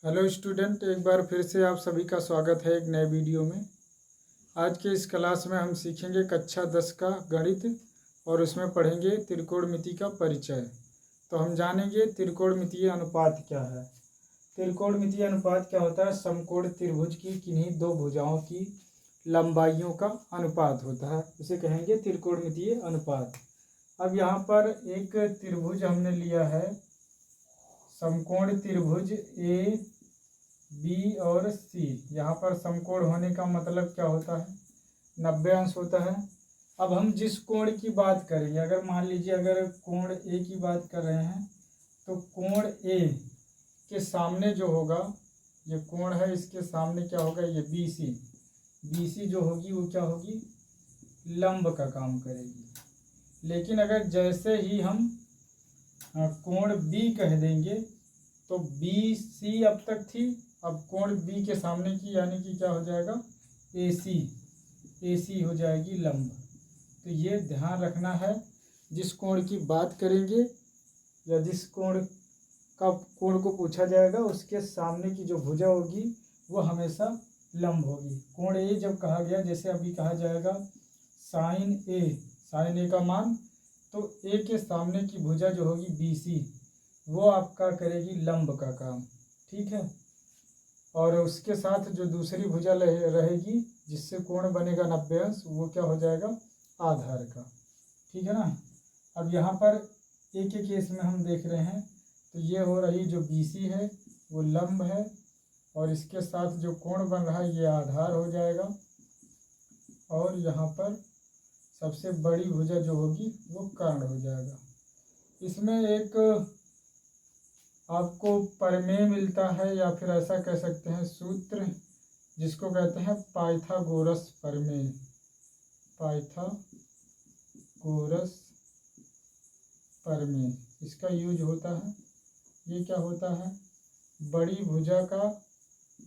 Hello student, एक बार फिर से आप सभी का स्वागत है एक नए वीडियो में। आज के इस क्लास में हम सीखेंगे कक्षा 10 का गणित और उसमें पढ़ेंगे त्रिकोणमिति का परिचय। तो हम जानेंगे त्रिकोणमितीय अनुपात क्या है। त्रिकोणमितीय अनुपात क्या होता है? समकोण त्रिभुज की किन्हीं दो भुजाओं की लंबाइयों का अनुपात होता है, उसे कहेंगे त्रिकोणमितीय अनुपात। अब यहाँ पर एक त्रिभुज हमने लिया है, समकोण त्रिभुज ए बी और सी। यहाँ पर समकोण होने का मतलब क्या होता है? 90 अंश होता है। अब हम जिस कोण की बात करेंगे, अगर मान लीजिए अगर कोण ए की बात कर रहे हैं तो कोण ए के सामने जो होगा, ये कोण है, इसके सामने क्या होगा? ये बी सी जो होगी वो क्या होगी? लंब का काम करेगी। लेकिन अगर जैसे ही हम कोण बी कह देंगे तो बी सी अब तक थी, अब कोण बी के सामने की यानी कि क्या हो जाएगा? ए सी हो जाएगी लंब। तो ये ध्यान रखना है, जिस कोण की बात करेंगे या जिस कोण को पूछा जाएगा उसके सामने की जो भुजा होगी वो हमेशा लंब होगी। कोण ए जब कहा गया, जैसे अभी कहा जाएगा साइन ए का मान, तो ए के सामने की भुजा जो होगी बी सी, वो आपका करेगी लंब का काम, ठीक है। और उसके साथ जो दूसरी भुजा रहेगी जिससे कोण बनेगा 90 अंश, वो क्या हो जाएगा? आधार का, ठीक है ना। अब यहाँ पर एक एक केस में हम देख रहे हैं, तो ये हो रही जो BC है वो लंब है, और इसके साथ जो कोण बन रहा है ये आधार हो जाएगा, और यहाँ पर सबसे बड़ी भुजा जो होगी वो कर्ण हो जाएगा। इसमें एक आपको प्रमेय मिलता है, या फिर ऐसा कह सकते हैं सूत्र, जिसको कहते हैं पाइथागोरस प्रमेय। पाइथागोरस प्रमेय, इसका यूज होता है। ये क्या होता है? बड़ी भुजा का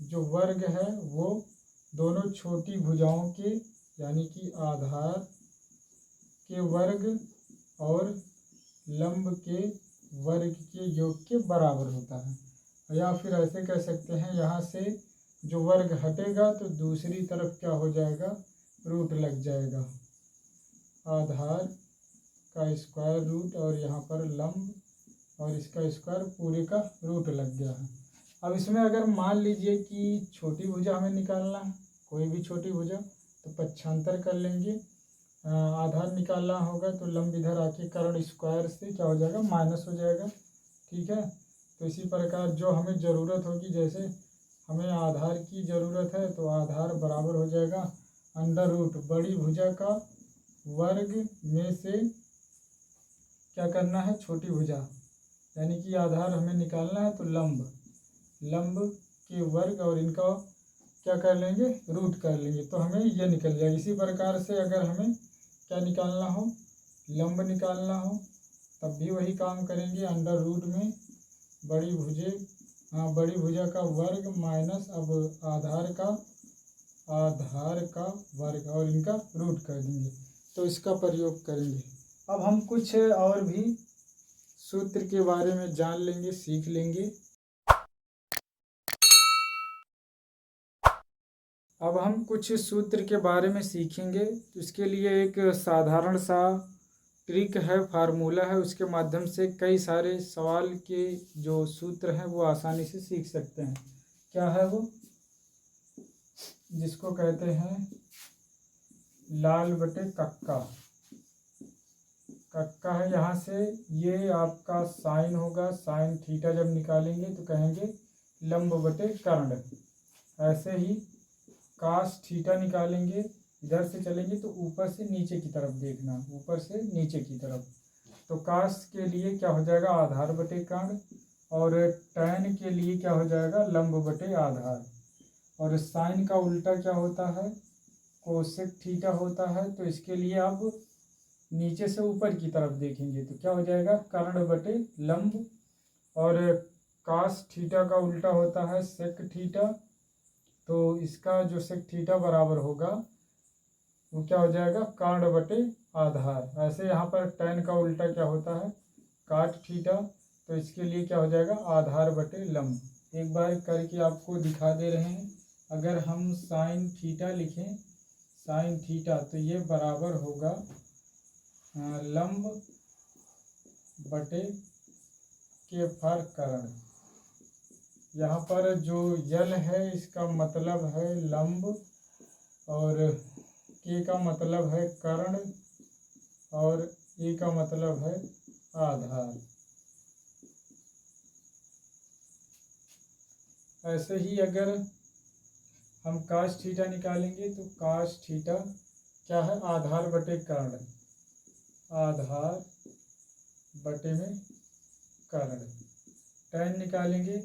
जो वर्ग है वो दोनों छोटी भुजाओं के यानी कि आधार के वर्ग और लंब के वर्ग के योग के बराबर होता है। या फिर ऐसे कह सकते हैं, यहाँ से जो वर्ग हटेगा तो दूसरी तरफ क्या हो जाएगा? रूट लग जाएगा। आधार का स्क्वायर रूट और यहाँ पर लंब और इसका स्क्वायर, पूरे का रूट लग गया है। अब इसमें अगर मान लीजिए कि छोटी भुजा हमें निकालना है, कोई भी छोटी भुजा, तो पक्षांतर कर लेंगे। आधार निकालना होगा तो लंब इधर आके कर्ण स्क्वायर से क्या हो जाएगा? माइनस हो जाएगा, ठीक है। तो इसी प्रकार जो हमें ज़रूरत होगी, जैसे हमें आधार की ज़रूरत है तो आधार बराबर हो जाएगा अंडर रूट बड़ी भुजा का वर्ग में से क्या करना है? छोटी भुजा, यानी कि आधार हमें निकालना है तो लंब के वर्ग और इनका क्या कर लेंगे? रूट कर लेंगे, तो हमें यह निकल जाएगा। इसी प्रकार से अगर हमें क्या निकालना हो? लंब निकालना हो, तब भी वही काम करेंगे। अंडर रूट में बड़ी भुजा का वर्ग माइनस अब आधार का वर्ग और इनका रूट कर देंगे, तो इसका प्रयोग करेंगे। अब हम कुछ और भी सूत्र के बारे में जान लेंगे, सीख लेंगे। अब हम कुछ सूत्र के बारे में सीखेंगे, तो इसके लिए एक साधारण सा ट्रिक है, फार्मूला है, उसके माध्यम से कई सारे सवाल के जो सूत्र हैं वो आसानी से सीख सकते हैं। क्या है वो? जिसको कहते हैं लाल बटे कक्का है। यहाँ से ये आपका साइन होगा, साइन थीटा जब निकालेंगे तो कहेंगे लंब बटे कर्ण। ऐसे ही कास थीटा निकालेंगे, इधर से चलेंगे तो ऊपर से नीचे की तरफ देखना, ऊपर से नीचे की तरफ। तो कास के लिए क्या हो जाएगा? आधार बटे कर्ण, और टैन के लिए क्या हो जाएगा? लंब बटे आधार। और साइन का उल्टा क्या होता है? कोसेक थीटा होता है। तो इसके लिए आप नीचे से ऊपर की तरफ देखेंगे तो क्या हो जाएगा? कर्ण बटे लंब। और कास थीटा का उल्टा होता है सेक थीटा, तो इसका जो सेक थीटा बराबर होगा वो क्या हो जाएगा? कर्ण बटे आधार। ऐसे यहाँ पर टैन का उल्टा क्या होता है? काट थीटा, तो इसके लिए क्या हो जाएगा? आधार बटे लंब। एक बार करके आपको दिखा दे रहे हैं। अगर हम साइन थीटा लिखें, साइन थीटा, तो ये बराबर होगा लंब बटे के फर कर्ण। यहाँ पर जो यल है इसका मतलब है लंब और के का मतलब है कर्ण और ए का मतलब है आधार। ऐसे ही अगर हम काश थीटा निकालेंगे तो काश थीटा क्या है, आधार बटे कर्ण, आधार बटे में कर्ण। टैन निकालेंगे,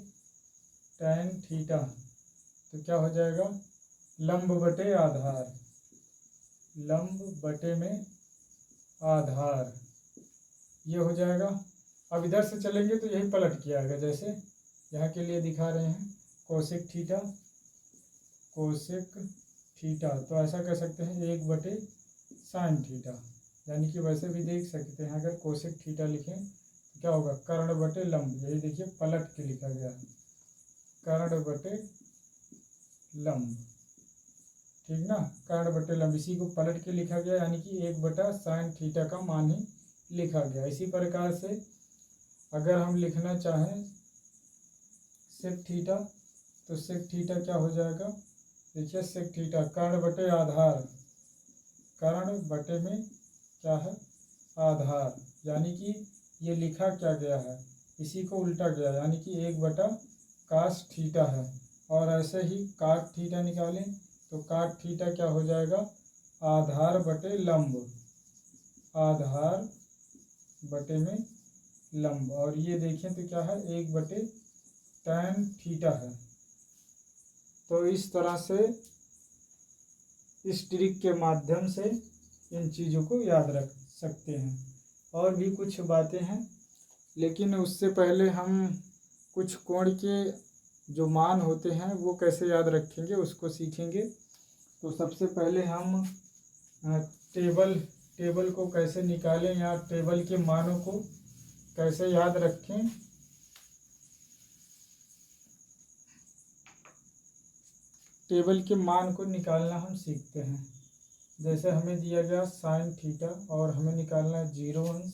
टैन थीटा, तो क्या हो जाएगा, लंब बटे आधार, लंब बटे में आधार, ये हो जाएगा। अब इधर से चलेंगे तो यही पलट किया आएगा, जैसे यहाँ के लिए दिखा रहे हैं कोसेक थीटा, कोसेक थीटा, तो ऐसा कर सकते हैं 1 बटे साइन थीटा, यानी कि वैसे भी देख सकते हैं अगर कोसेक थीटा लिखें तो क्या होगा, कर्ण बटे लंब। यही देखिए पलट के लिखा गया है, कर्ण बटे लंब, ठीक ना, कर्ण बटे लंब, इसी को पलट के लिखा गया, यानी कि 1 बटा साइन थीटा का मान ही लिखा गया। इसी प्रकार से अगर हम लिखना चाहें सेक थीटा, तो सेक थीटा क्या हो जाएगा, देखिए सेक थीटा कर्ण बटे आधार, कर्ण बटे में क्या है, आधार, यानी कि ये लिखा क्या गया है, इसी को उल्टा गया, यानी कि 1 बटा काश थीटा है। और ऐसे ही काट थीटा निकालें तो काट थीटा क्या हो जाएगा, आधार बटे लंब, आधार बटे में लंब, और ये देखें तो क्या है, 1 बटे टैन थीटा है। तो इस तरह से इस ट्रिक के माध्यम से इन चीज़ों को याद रख सकते हैं। और भी कुछ बातें हैं, लेकिन उससे पहले हम कुछ कोण के जो मान होते हैं वो कैसे याद रखेंगे उसको सीखेंगे। तो सबसे पहले हम टेबल को कैसे निकालें या टेबल के मानों को कैसे याद रखें। टेबल के मान को निकालना हम सीखते हैं। जैसे हमें दिया गया साइन थीटा और हमें निकालना है 0 अंश,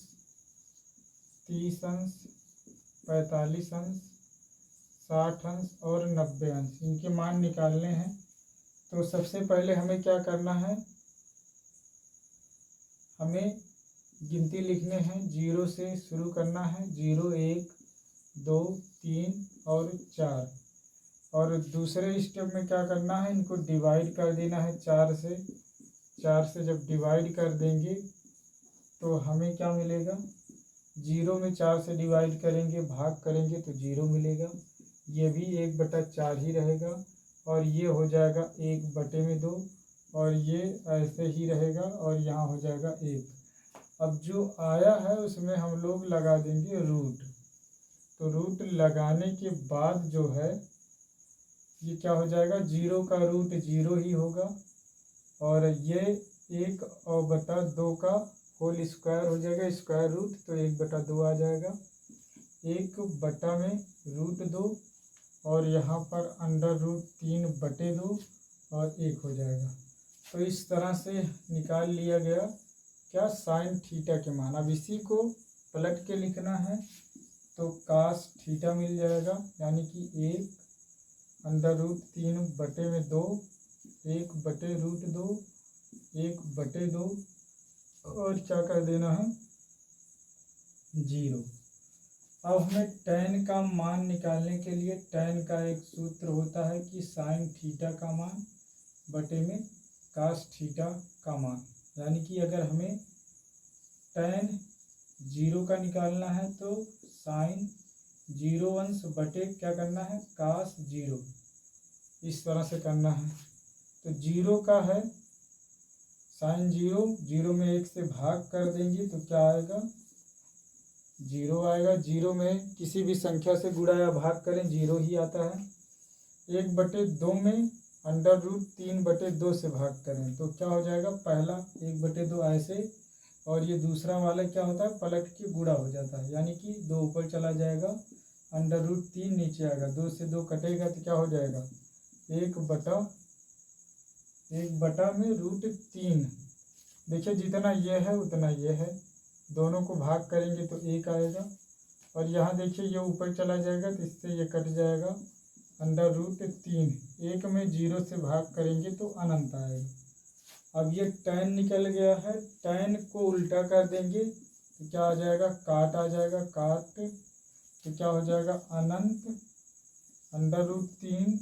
30 अंश, 45 अंश, 60 अंश और 90 अंश, इनके मान निकालने हैं। तो सबसे पहले हमें क्या करना है, हमें गिनती लिखने हैं, 0 से शुरू करना है, 0, 1, 2, 3 और 4। और दूसरे स्टेप में क्या करना है, इनको डिवाइड कर देना है 4 से। 4 से जब डिवाइड कर देंगे तो हमें क्या मिलेगा, 0 में 4 से डिवाइड करेंगे, भाग करेंगे तो 0 मिलेगा, ये भी 1 बटा 4 ही रहेगा, और ये हो जाएगा 1 बटे में 2, और ये ऐसे ही रहेगा, और यहाँ हो जाएगा 1। अब जो आया है उसमें हम लोग लगा देंगे रूट। तो रूट लगाने के बाद जो है ये क्या हो जाएगा, 0 का रूट 0 ही होगा, और ये 1 और बटा 2 का होल स्क्वायर हो जाएगा, स्क्वायर रूट, तो 1 बटा 2 आ जाएगा, 1 बटा में रूट 2, और यहाँ पर अंडर रूट 3 बटे 2 और 1 हो जाएगा। तो इस तरह से निकाल लिया गया क्या, साइन थीटा के मान। अब इसी को पलट के लिखना है तो कास थीटा मिल जाएगा, यानी कि 1 अंडर रूट 3 बटे में 2, 1 बटे रूट 2, 1 बटे 2, और क्या कर देना है 0। अब हमें टैन का मान निकालने के लिए टैन का एक सूत्र होता है कि साइन थीटा का मान बटे में कास थीटा का मान, यानी कि अगर हमें टैन 0 का निकालना है तो साइन 0 अंश बटे क्या करना है, कास 0, इस तरह से करना है। तो 0 का है साइन 0, 0 में 1 से भाग कर देंगे तो क्या आएगा, 0 आएगा। 0 में किसी भी संख्या से गुणा या भाग करें 0 ही आता है। 1 बटे 2 में अंडर रूट 3 बटे 2 से भाग करें तो क्या हो जाएगा, पहला 1 बटे 2 ऐसे, और ये दूसरा वाला क्या होता है, पलट के गुणा हो जाता है, यानी कि 2 ऊपर चला जाएगा √3 नीचे आएगा, 2 से 2 कटेगा तो क्या हो जाएगा 1 बटा में √3। देखिए जितना ये है उतना ये है, दोनों को भाग करेंगे तो 1 आएगा, और यहाँ देखिए ये ऊपर चला जाएगा तो इससे ये कट जाएगा √3। 1 में 0 से भाग करेंगे तो अनंत आएगा। अब ये tan निकल गया है, tan को उल्टा कर देंगे तो क्या आ जाएगा, काट आ जाएगा, काट तो क्या हो जाएगा अनंत √3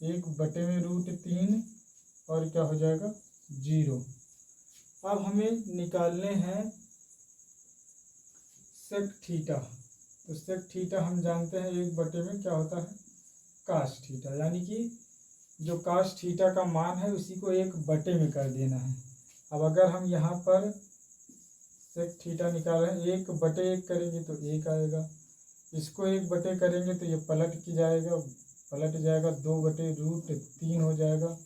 1 बटे में √3 और क्या हो जाएगा 0। अब हमें निकालने हैं सेक थीटा। तो सेक थीटा हम जानते हैं 1 बटे में क्या होता है कास थीटा, यानी कि जो कास थीटा का मान है उसी को 1 बटे में कर देना है। अब अगर हम यहाँ पर सेक थीटा निकाल रहे हैं 1 बटे 1 करेंगे तो 1 आएगा, इसको 1 बटे करेंगे तो ये पलट जाएगा 2 बटे √3 हो जाएगा।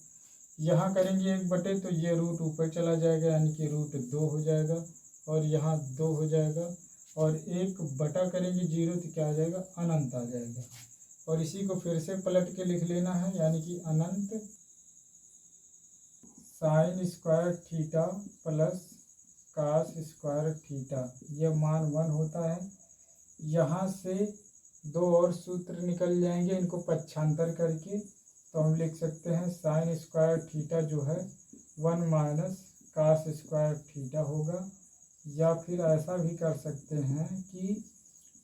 यहाँ करेंगे 1 बटे तो ये रूट ऊपर चला जाएगा यानी कि √2 हो जाएगा, और यहाँ 2 हो जाएगा, और 1 बटा करेंगे 0 तो क्या आ जाएगा अनंत आ जाएगा। और इसी को फिर से पलट के लिख लेना है, यानी कि अनंत sine square theta plus cos square theta, यह मान 1 होता है। यहाँ से 2 और सूत्र निकल जाएंगे, इनको पक्षांतर करके तो हम लिख सकते हैं साइन स्क्वायर थीटा जो है 1 माइनस कास स्क्वायर थीटा होगा, या फिर ऐसा भी कर सकते हैं कि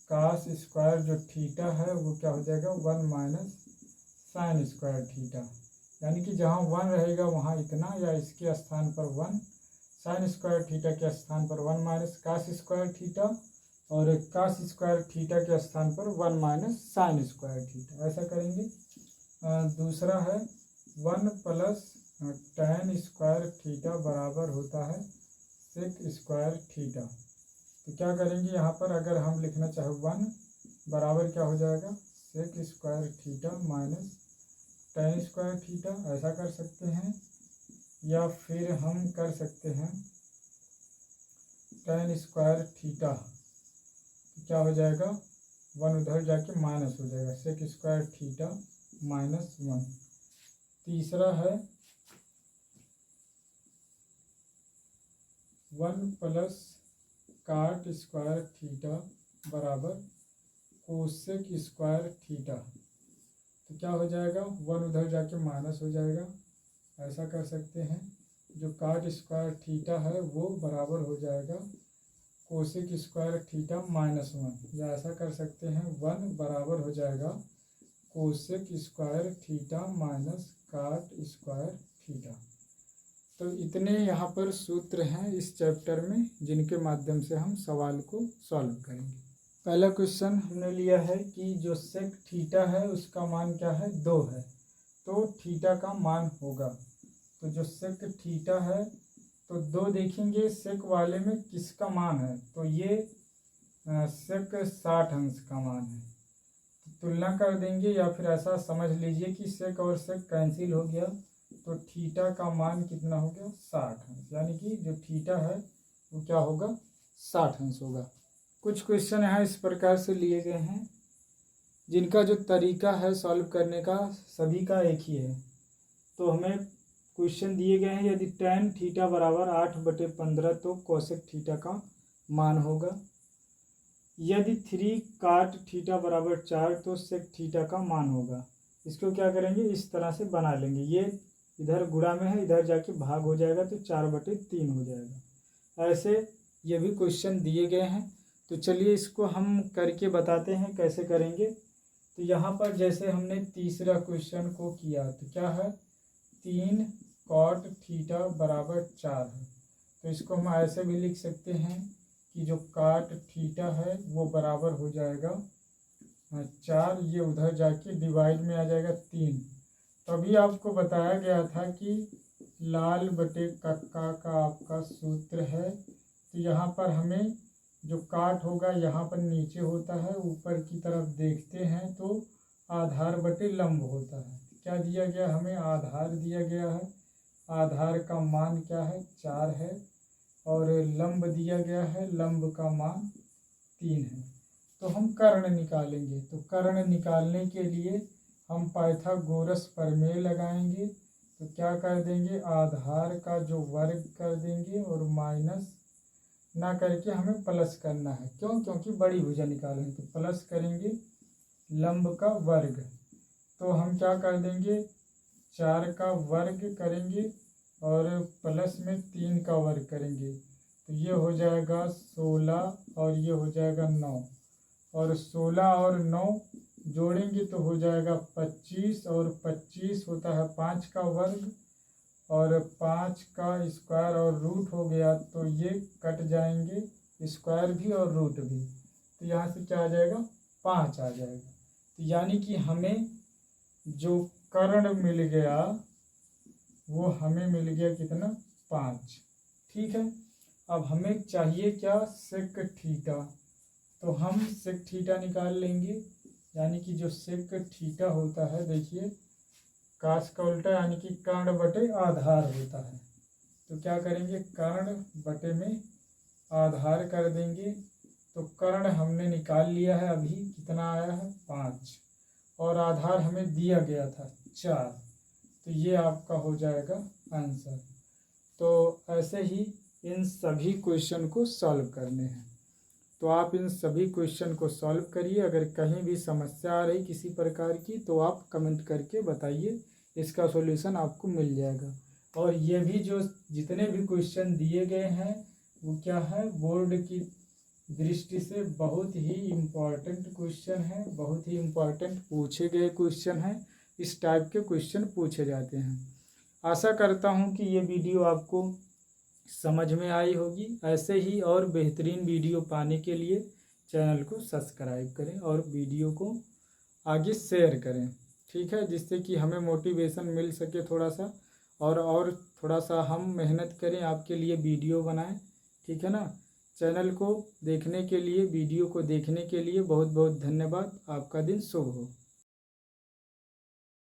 कास स्क्वायर जो थीटा है वो क्या हो जाएगा 1 माइनस साइन स्क्वायर थीटा, यानी कि जहाँ 1 रहेगा वहाँ इतना, या इसके स्थान पर 1 साइन स्क्वायर थीटा के स्थान पर 1 माइनस कास स्क्वायर थीटा, और कास स्क्वायर थीटा के स्थान पर 1 माइनस साइन स्क्वायर थीटा, ऐसा करेंगे। दूसरा है 1 प्लस tan स्क्वायर थीटा बराबर होता है सेक स्क्वायर थीटा। तो क्या करेंगे यहाँ पर, अगर हम लिखना चाहे 1 बराबर क्या हो जाएगा sec square theta minus tan square theta, ऐसा कर सकते हैं। या फिर हम कर सकते हैं tan स्क्वायर थीटा, तो क्या हो जाएगा 1 उधर जाके माइनस हो जाएगा, सेक स्क्वायर थीटा -1। तीसरा है 1 प्लस काट स्क्वायर थीटा बराबर कोसेक स्क्वायर थीटा, तो क्या हो जाएगा 1 उधर जाके माइनस हो जाएगा, ऐसा कर सकते हैं। जो काट स्क्वायर थीटा है वो बराबर हो जाएगा कोसेक स्क्वायर थीटा -1, या ऐसा कर सकते हैं 1 बराबर हो जाएगा कोसेक स्क्वायर थीटा माइनस काट स्क्वायर थीटा। तो इतने यहाँ पर सूत्र हैं इस चैप्टर में जिनके माध्यम से हम सवाल को सॉल्व करेंगे। पहला क्वेश्चन हमने लिया है कि जो सेक थीटा है उसका मान क्या है 2 है, तो थीटा का मान होगा। तो जो सेक थीटा है तो 2 देखेंगे सेक वाले में किसका मान है, तो ये सेक 60 अंश का मान है, तुलना कर देंगे, या फिर ऐसा समझ लीजिए कि सेक और सेक कैंसिल हो गया तो थीटा का मान कितना हो गया 60 अंश, यानी कि जो थीटा है वो क्या होगा 60 अंश होगा। कुछ क्वेश्चन यहाँ इस प्रकार से लिए गए हैं जिनका जो तरीका है सॉल्व करने का सभी का एक ही है। तो हमें क्वेश्चन दिए गए हैं यदि tan थीटा बराबर 8/15 तो कोसेक थीटा का मान होगा, यदि 3 काट थीटा बराबर 4 तो सेक थीटा का मान होगा। इसको क्या करेंगे इस तरह से बना लेंगे, ये इधर गुणा में है इधर जाके भाग हो जाएगा तो 4/3 हो जाएगा। ऐसे ये भी क्वेश्चन दिए गए हैं, तो चलिए इसको हम करके बताते हैं कैसे करेंगे। तो यहाँ पर जैसे हमने तीसरा क्वेश्चन को किया तो क्या है 3 कॉट थीटा बराबर 4 है, तो इसको हम ऐसे भी लिख सकते हैं कि जो काट थीटा है वो बराबर हो जाएगा 4, ये उधर जाके डिवाइड में आ जाएगा 3। तभी आपको बताया गया था कि लाल बटे कक्का का आपका सूत्र है। तो यहाँ पर हमें जो काट होगा यहाँ पर नीचे होता है, ऊपर की तरफ देखते हैं तो आधार बटे लंब होता है। क्या दिया गया हमें आधार दिया गया है, आधार का मान क्या है 4 है, और लंब दिया गया है लंब का मान 3 है। तो हम कर्ण निकालेंगे। तो कर्ण निकालने के लिए हम पाइथागोरस प्रमेय लगाएंगे। तो क्या कर देंगे, आधार का जो वर्ग कर देंगे और माइनस ना करके हमें प्लस करना है। क्यों? क्योंकि बड़ी भुजा निकालेंगे। तो प्लस करेंगे लंब का वर्ग। तो हम क्या कर देंगे, 4 का वर्ग करेंगे और प्लस में 3 का वर्ग करेंगे। तो ये हो जाएगा 16 और ये हो जाएगा 9, और 16 और 9 जोड़ेंगे तो हो जाएगा 25, और 25 होता है 5 का वर्ग और 5 का स्क्वायर और रूट हो गया। तो ये कट जाएंगे, स्क्वायर भी और रूट भी। तो यहाँ से क्या आ जाएगा, 5 आ जाएगा। तो यानी कि हमें जो कर्ण मिल गया वो हमें मिल गया कितना, 5। ठीक है। अब हमें चाहिए क्या, सेक थीटा। तो हम सेक थीटा निकाल लेंगे। यानी कि जो सेक थीटा होता है, देखिए काश का उल्टा यानी कि कर्ण बटे आधार होता है। तो क्या करेंगे, कर्ण बटे में आधार कर देंगे। तो कर्ण हमने निकाल लिया है, अभी कितना आया है, 5, और आधार हमें दिया गया था 4। तो ये आपका हो जाएगा आंसर। तो ऐसे ही इन सभी क्वेश्चन को सॉल्व करने हैं। तो आप इन सभी क्वेश्चन को सॉल्व करिए। अगर कहीं भी समस्या आ रही किसी प्रकार की तो आप कमेंट करके बताइए, इसका सॉल्यूशन आपको मिल जाएगा। और ये भी जो जितने भी क्वेश्चन दिए गए हैं वो क्या है, बोर्ड की दृष्टि से बहुत ही इम्पॉर्टेंट क्वेश्चन है, बहुत ही इम्पॉर्टेंट पूछे गए क्वेश्चन हैं। इस टाइप के क्वेश्चन पूछे जाते हैं। आशा करता हूँ कि ये वीडियो आपको समझ में आई होगी। ऐसे ही और बेहतरीन वीडियो पाने के लिए चैनल को सब्सक्राइब करें और वीडियो को आगे शेयर करें। ठीक है, जिससे कि हमें मोटिवेशन मिल सके थोड़ा सा, और थोड़ा सा हम मेहनत करें आपके लिए वीडियो बनाएं। ठीक है ना। चैनल को देखने के लिए, वीडियो को देखने के लिए बहुत बहुत धन्यवाद। आपका दिन शुभ हो।